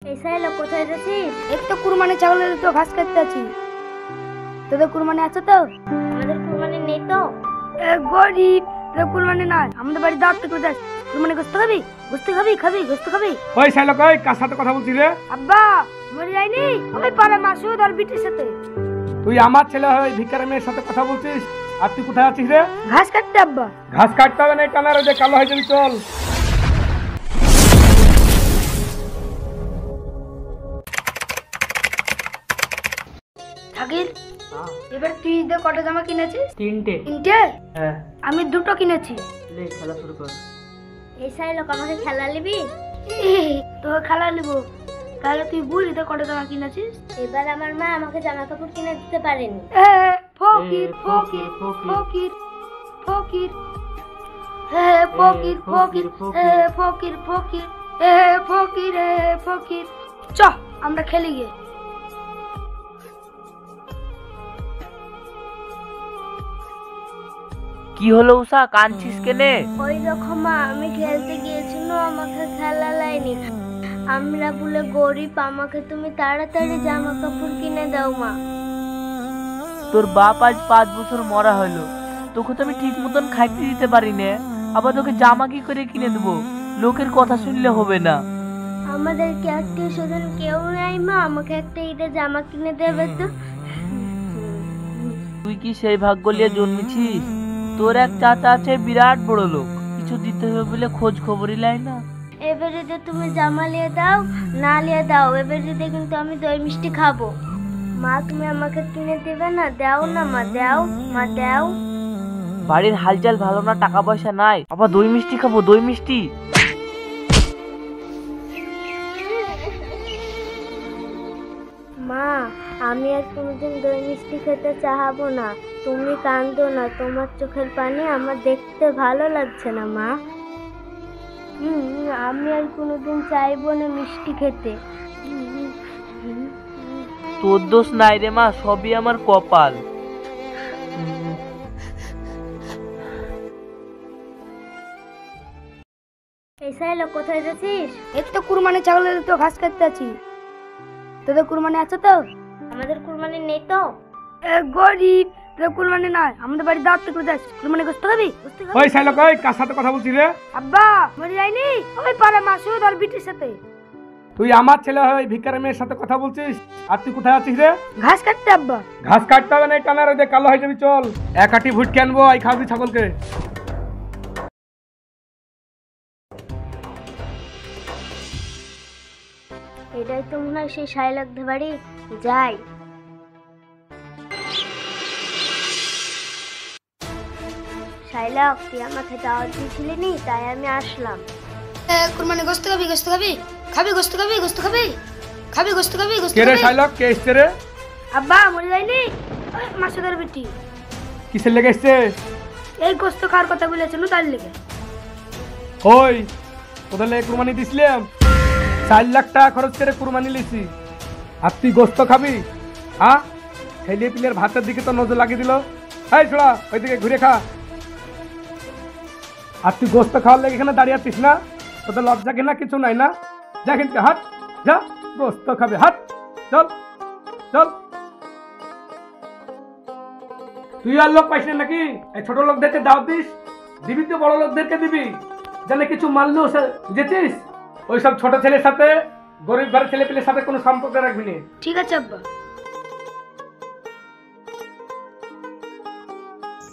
ऐसा लोग কোথায় যাচ্ছিস? এক তো কুরবানি ছাগলের তো ঘাস কাটতে আছি। তোদের কুরবানি আছে তো? আমাদের কুরবানি নেই তো। গরিব তোদের কুরবানি নাই, আমাদের বাড়ি দাওয়াত করে যাস। কুরবানি গোস্ত খাবি? গোস্ত খাবি? খাবি গোস্ত খাবি? ওই শালা কই কার সাথে কথা বলছিস রে? আব্বা মরে যায়নি, আমি পারে মাসুদ আর বিটির সাথে। তুই আমার ছেলে হয়ে ভিখারি মেয়ের সাথে কথা বলছিস, আর তুই কোথায় আছিস রে? ঘাস কাটতে আব্বা। ঘাস কাটতে হবে না, টানার যে কালো হয়ে যাবি, চল। থাকির এবার তুই ঈদে কটা জামা কিনেছিস? তিনটে। তিনটে? হ্যাঁ, আমি দুটো কিনেছি। লে খেলা শুরু কর। ऐसा লোক আমাকে খেলা নিবি? তোকে খেলা নিবো। তাহলে তুই বল ঈদে কটা জামা কিনেছিস? এবার আমার মা আমাকে জামা কাপড় কিনে দিতে পারেনি। ফকির ফকির ফকির ফকির হে ফকির ফকির হে ফকির ফকির হে ফকির হে ফকির। চ আমরা খেলি গে। কি হলো উষা, কাঁদছিস কেনে? ওই দেখো মা, আমি খেলতে গিয়েছিল, আমাকে খেলা লাইনি। আমরা বলে গরিব, আমাকে তুমি তাড়াতাড়ি জামা কাপড় কিনে দাও মা। তোর বাপ আজ 5 বছর মরা হলো, তোকে তো আমি ঠিক মতন খাইতে দিতে পারি না, আবার তোকে জামা কি করে কিনে দেবো? লোকের কথা শুনলে হবে না। আমাদের কি আত্মীয় স্বজন কেউ নাই মা, আমাকে একটা ঈদের জামা কিনে দেবে তো? তুই কি সেই ভাগ্য নিয়ে জন্মেছিস? তোর এক চাচা আছে বিরাট বড় লোক, কিছু দিতে হবে বলে খোঁজ খবরই লাই না। এবার ঈদে তুমি জামা নিয়ে দাও না নিয়ে দাও, এবার ঈদে কিন্তু আমি দই মিষ্টি খাবো। মা তুমি আমাকে কিনে দেবে না? দাও না মা, দাও মা, দাও। বাড়ির হালচাল ভালো না, টাকা পয়সা নাই, আবার দই মিষ্টি খাবো? দই মিষ্টি? মা আমি আর কোনোদিন দই মিষ্টি খেতে চাহাবো না। তুমি কাঁদো না, তোমার চোখের পানি আমার দেখতে ভালো লাগছে না মা। আমি আর কোনোদিন চাইবো না মিষ্টি খেতে। তোর দোষ নাই রে মা, সবই আমার কপাল। এসাই লোক কোথায় যাচ্ছিস? এক তো কুরবানি ছাগলের তো ঘাস কাটতে আছি। তোদের কুরবানি আছে তো? আমাদের কুরবানি নেই তো। গরিব তোদের কুরবানি নাই, আমাদের বাড়ি দাওয়াত করে যাস। কুরবানি গোস্ত খাবি? গোস্ত খাবি? ওই শালা কই কার সাথে কথা বলছিস রে? আব্বা মরে যায়নি, আমি পারে মাসুদ আর বিটির সাথে। তুই আমার ছেলে হয়ে ভিখারি মেয়ের সাথে কথা বলছিস, আর তুই কোথায় আছিস রে? ঘাস কাটতে আব্বা। ঘাস কাটতে হবে না, টানার যে কালো হয়ে যাবি, চল। এক আটি ভুট্টি আনবো, আই খাবি ছাগলকে। এটাই তো মনে হয় সেই শাইলাকদের বাড়ি। যাই। শাইলাক, তুই আমাকে দাওয়াত দিয়েছিলি নি, তাই আমি আসলাম। কুরবানি গোস্ত খাবি? গোস্ত খাবি? খাবি গোস্ত খাবি? গোস্ত খাবি? খাবি গোস্ত খাবি? গোস্ত কে রে খাবি? শাইলক, কে এসছে রে? আব্বা মরে যায়নি, মাসুদের বিটি। কিসের লেগে এসছে? এই গোস্ত খাওয়ার কথা বলেছিল তার লেগে। ওই তোদের লেগে কুরবানি দিছিলাম, 4 লাখ টাকা খরচ করে কুরবানি লিছি, আর তুই গোস্ত খাবি? হ্যাঁ, ছেলে পিলের ভাতের দিকে তো নজর লাগিয়ে দিল। এই ছোড়া, ওইদিকে ঘুরে খা। আর তুই গোস্ত খাওয়ার লেগে এখানে দাঁড়িয়ে আছিস না? তোদের লজ্জা কিনা কিছু নাই না? যা কিন্তু হাট, যা গোস্ত খাবে, হাট, চল চল। তুই আর লোক পাইস না নাকি? এই ছোট লোকদেরকে দাও দিস, দিবি তো বড় লোকদেরকে দিবি। জানে কিছু মানলেও বুঝেছিস? ওইসব ছোট ছেলের সাথে, গরিব ঘরের ছেলে পেলের সাথে কোনো সম্পর্ক রাখবি না। ঠিক আছে আব্বা।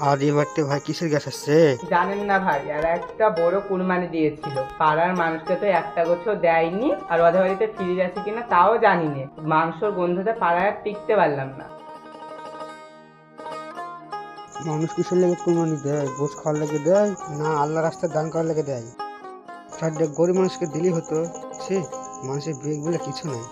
আজ এবারতে ভাই কিসের গ্যাস আসছে? জানেন না ভাই, আর একটা বড় কুরবানি দিয়েছিল, পাড়ার মানুষকে তো একটা গোছও দেয়নি, আর ওদের বাড়িতে ফিরে যাচ্ছে কিনা তাও জানি না। মাংসর গন্ধতে পাড়ায় আর টিকতে পারলাম না। মানুষ কিসের লেগে কুরবানি দেয়? গোস খাওয়ার লেগে দেয় না আল্লাহ রাস্তায় দান করার লেগে দেয়? চারটে গরিব মানুষকে দিলেই হতো। সে মানুষের বিবেক বলে কিছু নাই।